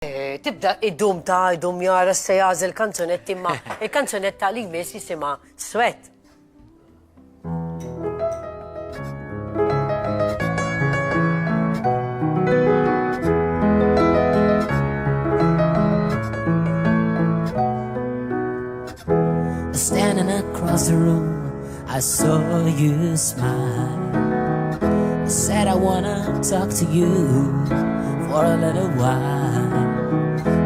Tibda id-dum ta' id-dum jara s-sejaz il-kanzunetti ma il-kanzunetta li jmiss jisima Sweat. Standing across the room, I saw you smile. I said I wanna talk to you for a little while.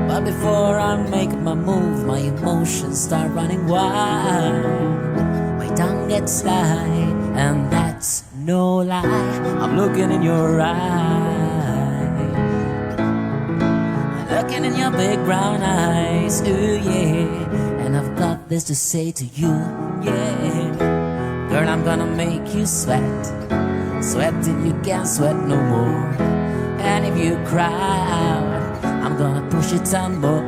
But before I make my move, my emotions start running wild. My tongue gets tied, and that's no lie. I'm looking in your eyes, looking in your big brown eyes, ooh yeah. And I've got this to say to you, yeah. Girl, I'm gonna make you sweat, sweat till you can't sweat no more. And if you cry out, I'm gonna push it some more.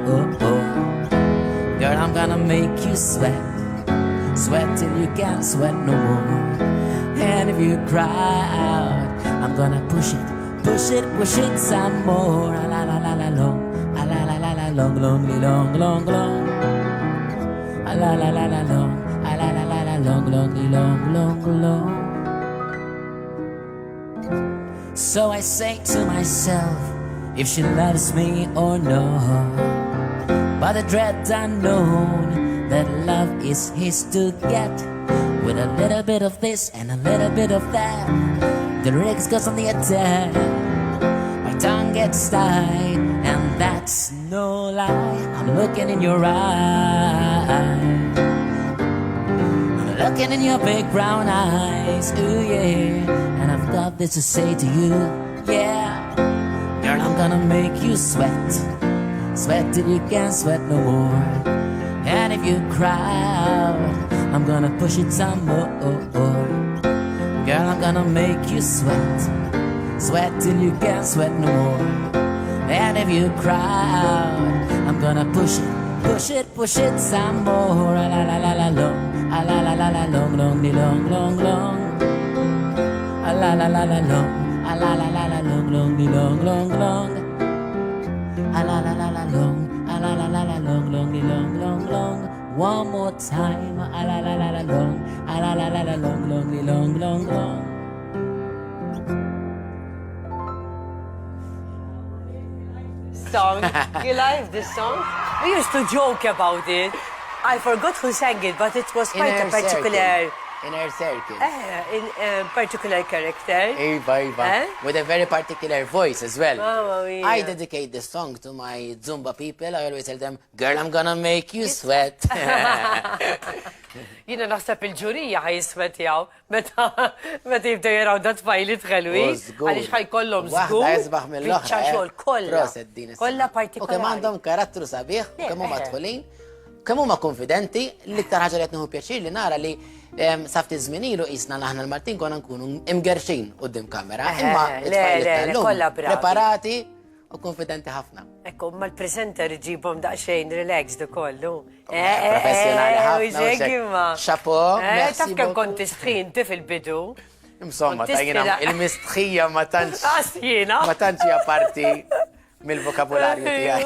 Girl, I'm gonna make you sweat, sweat till you can't sweat no more. And if you cry out, I'm gonna push it, push it, push it some more. La la la la long, la la la la la long, long, long, long, long. La la la la long, la la la la la long, long, long, long, long. So I say to myself, if she loves me or not, by the dread unknown, that love is his to get. With a little bit of this and a little bit of that, the rigs goes on the attack. My tongue gets tied, and that's no lie. I'm looking in your eyes, I'm looking in your big brown eyes, ooh yeah. And I've got this to say to you, yeah. Girl, I'm gonna make you sweat, sweat till you can't sweat no more. And if you cry out, I'm gonna push it some more. Girl, I'm gonna make you sweat, sweat till you can't sweat no more. And if you cry out, I'm gonna push it, push it, push it some more. La la la la long, la la la la long, long, long, long, long. La la la la long. A la la la la long, long, long, long, long. A la la la la long, a la la la la long, long, long, long, long. One more time. A la la la la long, a la la la la long, long, long, long, long. Song. You like this song? We used to joke about it. I forgot who sang it, but it was quite a particular... In her circle. In a particular character. Eva, Eva. With a very particular voice as well. Mamma mia. I dedicate this song to my Zumba people. I always tell them, girl, I'm gonna make you sweat. Jina naħseb il-ġurija ħajiswet jaw, meta jibda jaraw dat fajlit ħelwi, għalix ħajkollom zgur, bieċa xol kolla. Kolla partikolari. U kemm għandhom karattru sabiħ, kemm huma madħulin, kemm huma konfidenti, l-iktar ħaġa li qed nieħu pjaċir li nara li safti żminilu qisna aħna l-Maltin konna nkunu imgerxin quddiem kamera, imma kollha bravi. Preparati u konfidenti ħafna. Ekku, ma l-presenter ġibhom daqsxejn relaxed ukollu. Professjonali ħafna. Chapeau, merci. Taf kemm kont tistħinti fil-bidu. Insomma, tajjina il-mistħija ma tantx ma tantx hija parti mill-vokabularju tiegħi.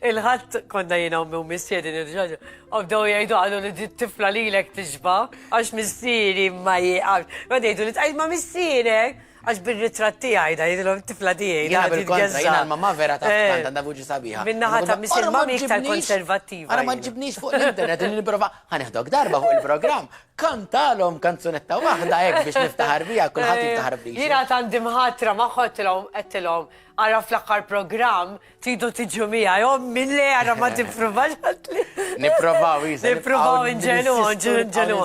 Il-ħadd konna jiena u missieri nirġaġa. Bdew jgħidu għalu li t-tifla lilek tixba, għax missieri ma jgħid. Ma jgħidu li tqajt ma missierek, għax bil-ritratti għajda, jgħidu tifla tiegħi. Jiena bil-kontra, jiena l-mamma vera ta' għandha vuċi sabiħa. Minnaħa ta' missier mami iktar konservattiva. Ara ma ġibnix fuq l-internet, nipprova ħaneħdok darba fuq il-programm. Kantalhom kanzunetta waħda hekk biex niftaħar bija, kulħadd jiftaħar biex. Jiena għandi mħatra ma ħodtilhom qedtilhom ara fl-aħħar programm tridu tiġu miegħi, jom min le ara ma tippruvax għatli. Nipprovaw isa. Nipprovaw inġenu.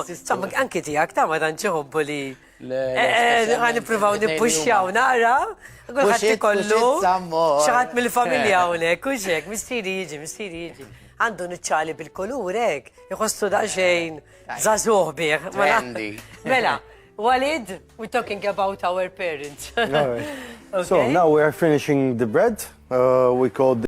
Insomma, anki tiegħek ta' ma tantx iħobbu li. Għan nipruvaw nippuxjaw nara, għulħat ikollu, xaħat mill-familja unek, uġek, mistiri jiġi. Għandu nċali bil-kolurek, jħossu daċxejn zazuħbieħ. Mela, Walid, we're talking about our parents. So now we are finishing the bread. We call